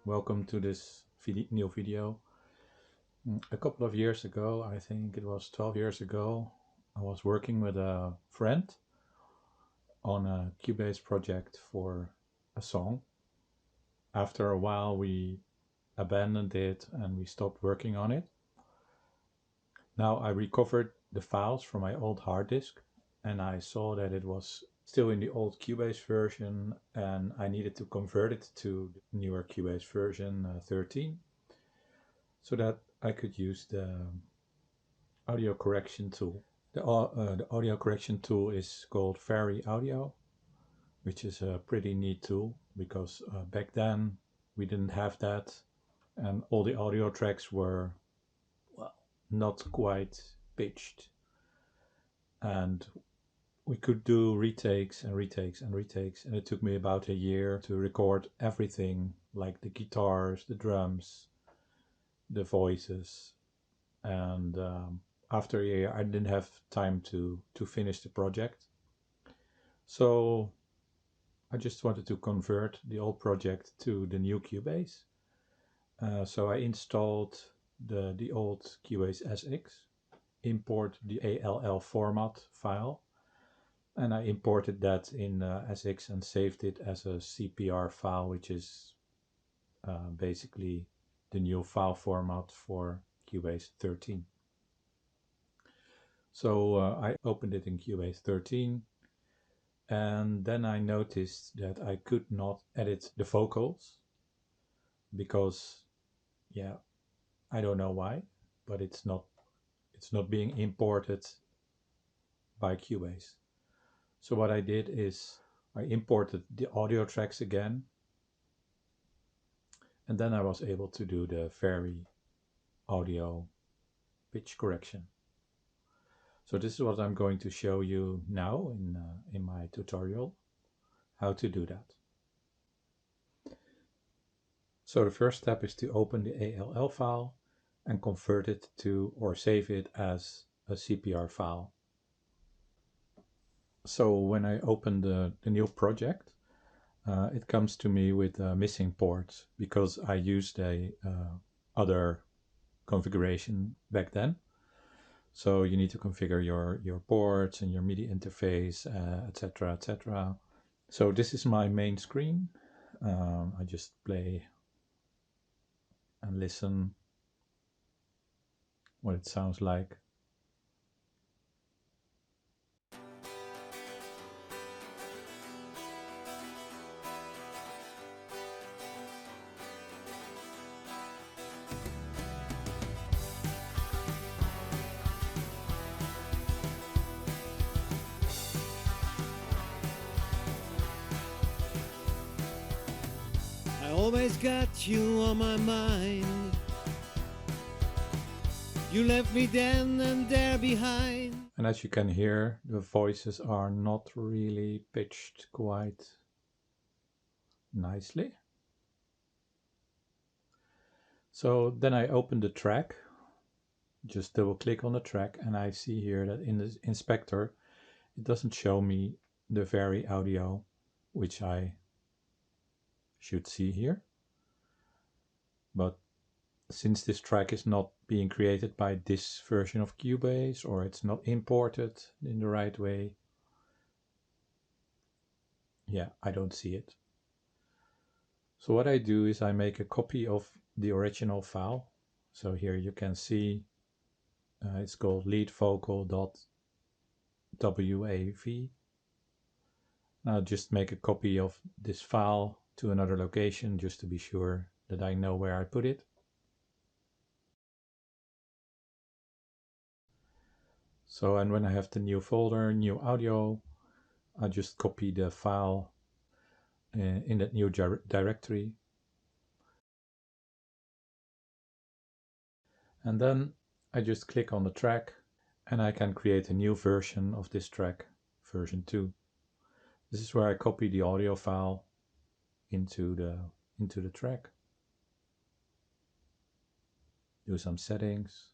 welcome to this new video. A couple of years ago, I think it was 12 years ago, I was working with a friend on a Cubase project for a song. After a while, we abandoned it and we stopped working on it. Now I recovered the files from my old hard disk and I saw that it was still in the old Cubase version and I needed to convert it to the newer Cubase version 13 so that I could use the audio correction tool. The audio correction tool is called VariAudio, which is a pretty neat tool because back then we didn't have that and all the audio tracks were, well, not quite pitched. And we could do retakes and retakes and retakes, and it took me about a year to record everything, like the guitars, the drums, the voices, and after a year I didn't have time to finish the project. So I just wanted to convert the old project to the new Cubase. So I installed the old Cubase SX, import the ALL format file, and I imported that in SX and saved it as a CPR file, which is basically the new file format for Cubase 13. So I opened it in Cubase 13 and then I noticed that I could not edit the vocals because, yeah, I don't know why, but it's not being imported by Cubase. So what I did is I imported the audio tracks again, and then I was able to do the VariAudio pitch correction. So this is what I'm going to show you now in my tutorial, how to do that. So the first step is to open the ALL file and convert it to, or save it as a CPR file. So when I open the new project, it comes to me with missing ports because I used a other configuration back then. So you need to configure your ports and your MIDI interface, etc., etc. So this is my main screen. I just play and listen what it sounds like. I always got you on my mind. You left me then and there behind. And as you can hear, the voices are not really pitched quite nicely. So then I open the track, just double click on the track, and I see here that in the inspector it doesn't show me the VariAudio, which I should see here. But since this track is not being created by this version of Cubase, or it's not imported in the right way, yeah, I don't see it. So what I do is I make a copy of the original file. So here you can see it's called leadvocal.wav. I'll just make a copy of this file to another location just to be sure that I know where I put it. So, and when I have the new folder, new audio, I just copy the file in that new directory. And then I just click on the track and I can create a new version of this track, version 2. This is where I copy the audio file into the track. Do some settings.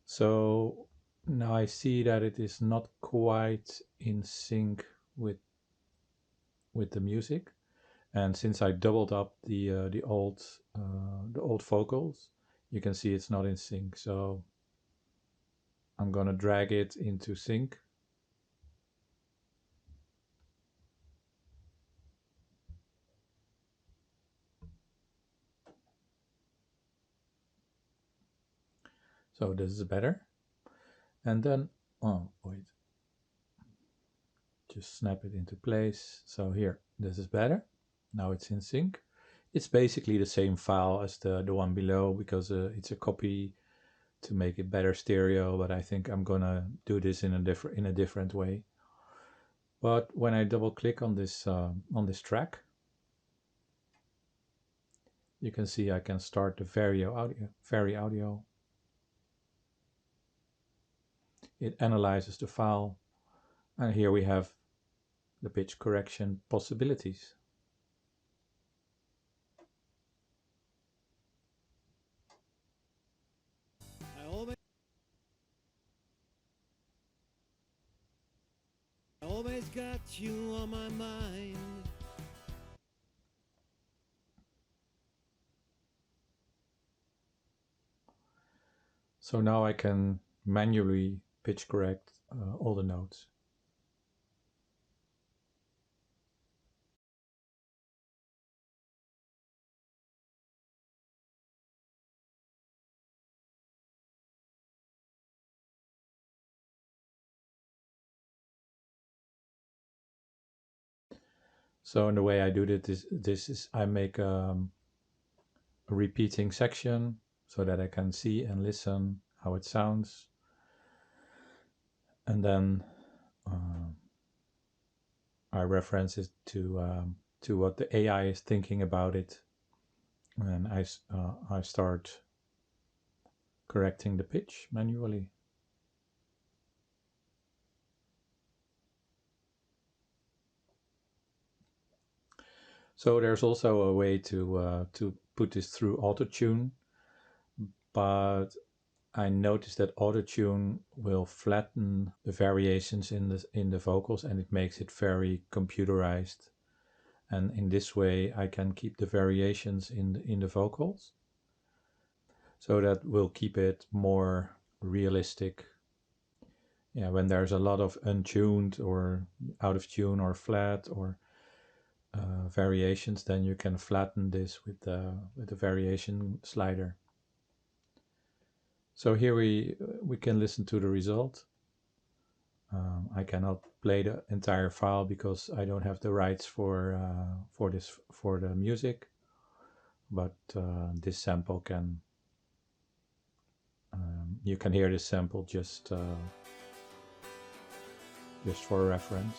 So Now I see that it is not quite in sync with the music, and since I doubled up the old vocals, you can see it's not in sync. So I'm gonna drag it into sync. So this is better. And then, oh wait, just snap it into place. So here, this is better. Now it's in sync. It's basically the same file as the one below, because it's a copy to make it better stereo, but I think I'm gonna do this in a different way. But when I double click on this track, you can see I can start the VariAudio. It analyzes the file, and here we have the pitch correction possibilities. I always got you on my mind. So now I can manually pitch correct all the notes. So in the way I do this is I make a repeating section so that I can see and listen how it sounds, and then I reference it to what the AI is thinking about it, and I start correcting the pitch manually. So there's also a way to put this through autotune, but I noticed that autotune will flatten the variations in the vocals, and it makes it very computerized. And in this way, I can keep the variations in the vocals, so that will keep it more realistic. Yeah, when there's a lot of untuned or out of tune or flat or variations, then you can flatten this with the variation slider. So here we can listen to the result. I cannot play the entire file because I don't have the rights for the music, but this sample can you can hear this sample just for reference.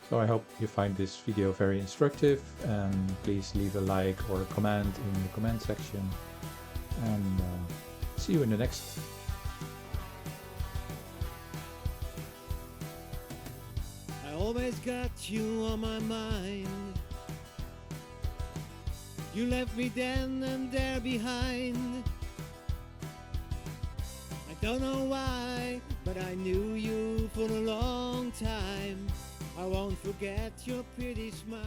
So I hope you find this video very instructive, and please leave a like or a comment in the comment section, and see you in the next. I always got you on my mind. You left me then and there behind. I don't know why, but I knew you for a long time. I won't forget your pretty smile.